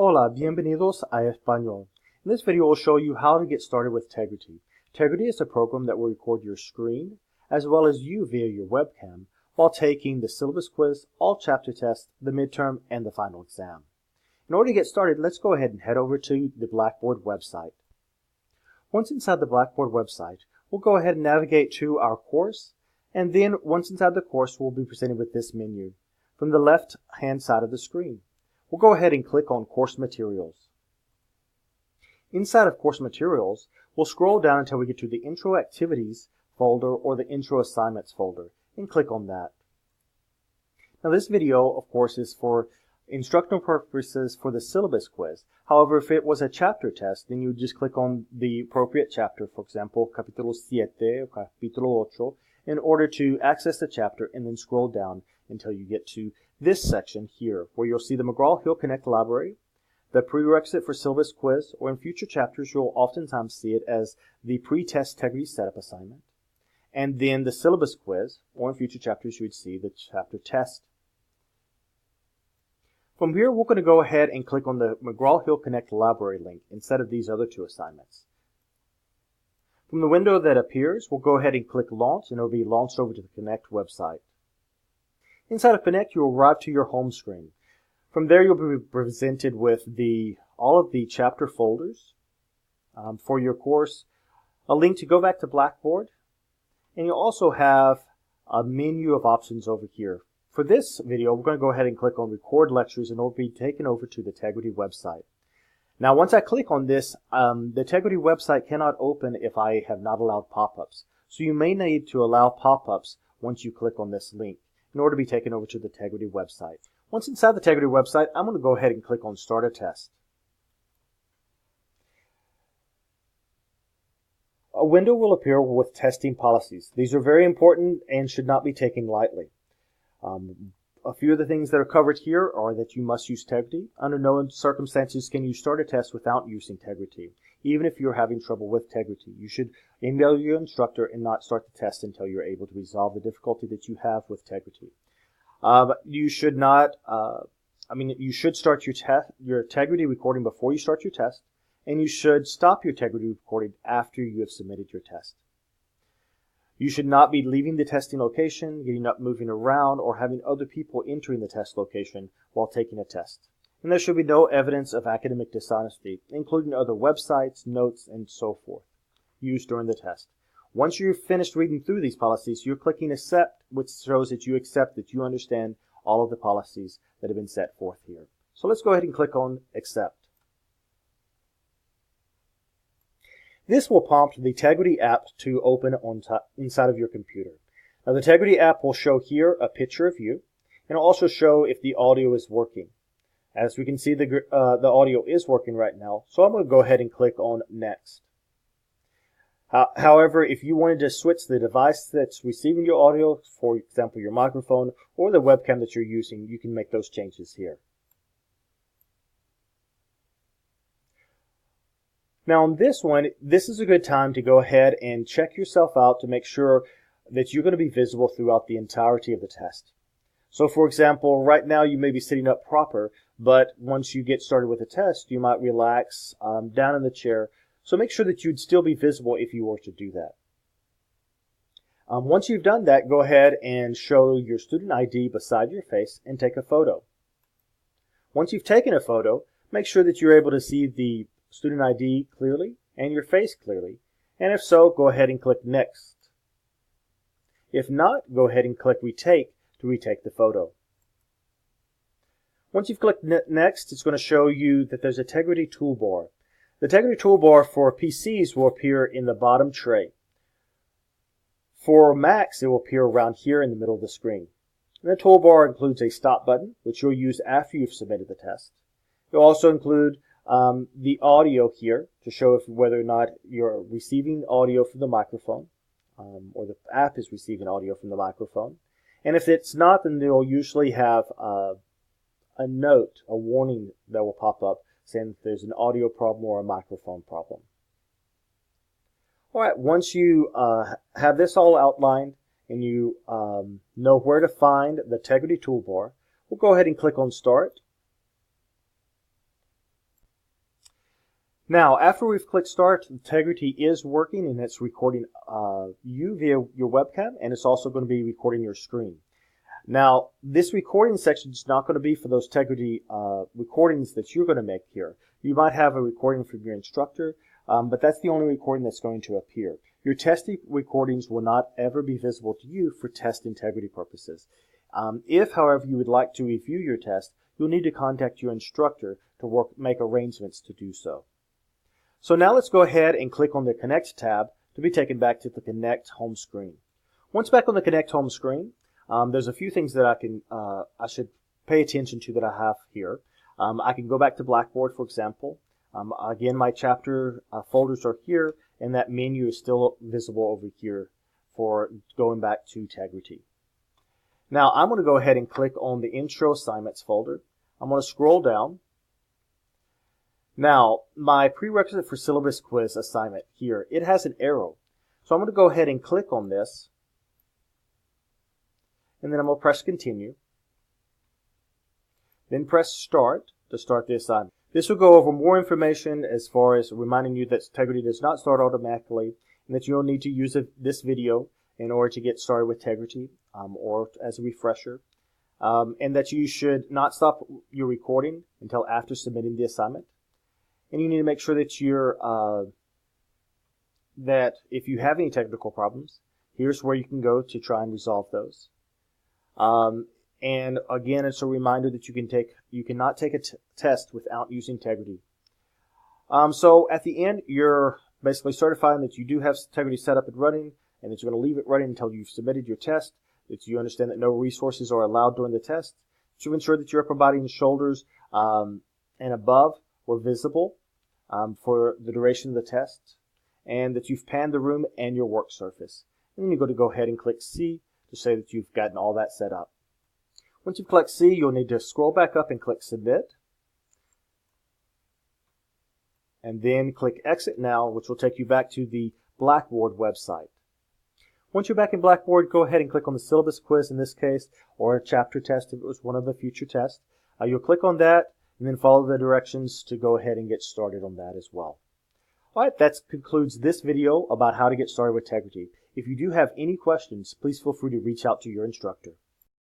Hola, bienvenidos a Español. In this video, I'll show you how to get started with Tegrity. Tegrity is a program that will record your screen, as well as you via your webcam, while taking the syllabus quiz, all chapter tests, the midterm, and the final exam. In order to get started, let's go ahead and head over to the Blackboard website. Once inside the Blackboard website, we'll go ahead and navigate to our course, and then once inside the course, we'll be presented with this menu from the left-hand side of the screen. We'll go ahead and click on Course Materials. Inside of Course Materials, we'll scroll down until we get to the Intro Activities folder or the Intro Assignments folder, and click on that. Now this video, of course, is for instructional purposes for the syllabus quiz. However, if it was a chapter test, then you would just click on the appropriate chapter, for example, Capítulo 7 or Capítulo 8, in order to access the chapter and then scroll down until you get to this section here, where you'll see the McGraw-Hill Connect Library, the prerequisite for syllabus quiz, or in future chapters you'll oftentimes see it as the pre-test Tegrity Setup assignment, and then the syllabus quiz, or in future chapters you would see the chapter test. From here, we're going to go ahead and click on the McGraw-Hill Connect Library link instead of these other two assignments. From the window that appears, we'll go ahead and click Launch, and it'll be launched over to the Connect website. Inside of Connect, you'll arrive to your home screen. From there, you'll be presented with all of the chapter folders for your course, a link to go back to Blackboard, and you'll also have a menu of options over here. For this video, we're going to go ahead and click on Record Lectures, and it'll be taken over to the Tegrity website. Now, once I click on this, the Tegrity website cannot open if I have not allowed pop-ups. So you may need to allow pop-ups once you click on this link in order to be taken over to the Tegrity website. Once inside the Tegrity website, I'm going to go ahead and click on Start a Test. A window will appear with testing policies. These are very important and should not be taken lightly. A few of the things that are covered here are that you must use Tegrity. Under no circumstances can you start a test without using Tegrity. Even if you're having trouble with Tegrity, you should email your instructor and not start the test until you're able to resolve the difficulty that you have with Tegrity. You should not, you should start your Tegrity recording before you start your test, and you should stop your Tegrity recording after you have submitted your test. You should not be leaving the testing location, getting up, moving around, or having other people entering the test location while taking a test. And there should be no evidence of academic dishonesty, including other websites, notes, and so forth, used during the test. Once you've finished reading through these policies, you're clicking Accept, which shows that you accept that you understand all of the policies that have been set forth here. So let's go ahead and click on Accept. This will prompt the Tegrity app to open inside of your computer. Now the Tegrity app will show here a picture of you, and it'll also show if the audio is working. As we can see, the audio is working right now, so I'm going to go ahead and click on Next. However, if you wanted to switch the device that's receiving your audio, for example your microphone or the webcam that you're using, you can make those changes here. Now on this one, this is a good time to go ahead and check yourself out to make sure that you're going to be visible throughout the entirety of the test. So for example, right now you may be sitting up proper, but once you get started with the test, you might relax down in the chair. So make sure that you'd still be visible if you were to do that. Once you've done that, go ahead and show your student ID beside your face and take a photo. Once you've taken a photo, make sure that you're able to see the student ID clearly and your face clearly. And if so, go ahead and click Next. If not, go ahead and click Retake to retake the photo. Once you've clicked Next, it's going to show you that there's a Tegrity toolbar. The Tegrity toolbar for PCs will appear in the bottom tray. For Macs, it will appear around here in the middle of the screen. And the toolbar includes a stop button, which you'll use after you've submitted the test. It will also include the audio here to show whether or not you're receiving audio from the microphone, or the app is receiving audio from the microphone. And if it's not, then they'll usually have a note, a warning that will pop up saying that there's an audio problem or a microphone problem. Alright, once you have this all outlined and you know where to find the Tegrity toolbar, we'll go ahead and click on Start. Now, after we've clicked start, Tegrity is working and it's recording you via your webcam, and it's also going to be recording your screen. Now, this recording section is not going to be for those Tegrity recordings that you're going to make here. You might have a recording from your instructor, but that's the only recording that's going to appear. Your test recordings will not ever be visible to you for test integrity purposes. If, however, you would like to review your test, you'll need to contact your instructor to make arrangements to do so. So now let's go ahead and click on the Connect tab to be taken back to the Connect home screen. Once back on the Connect home screen, there's a few things that I should pay attention to that I have here. I can go back to Blackboard, for example. Again, my chapter folders are here, and that menu is still visible over here for going back to Tegrity. Now, I'm going to go ahead and click on the Intro Assignments folder. I'm going to scroll down. Now, my prerequisite for syllabus quiz assignment here, it has an arrow. So I'm going to go ahead and click on this, and then I'm going to press Continue. Then press Start to start the assignment. This will go over more information as far as reminding you that Tegrity does not start automatically, and that you'll need to use this video in order to get started with Tegrity, or as a refresher, and that you should not stop your recording until after submitting the assignment. And you need to make sure that that if you have any technical problems, here's where you can go to try and resolve those. And again, it's a reminder that you cannot take a test without using Tegrity. So at the end, you're basically certifying that you do have Tegrity set up and running, and that you're going to leave it running until you've submitted your test, that you understand that no resources are allowed during the test, to ensure that your upper body and shoulders and above were visible for the duration of the test, and that you've panned the room and your work surface. And then you go ahead and click C to say that you've gotten all that set up. Once you've clicked C, you'll need to scroll back up and click Submit. And then click Exit Now, which will take you back to the Blackboard website. Once you're back in Blackboard, go ahead and click on the syllabus quiz in this case, or a chapter test if it was one of the future tests. You'll click on that, and then follow the directions to go ahead and get started on that as well. Alright, that concludes this video about how to get started with Tegrity. If you do have any questions, please feel free to reach out to your instructor.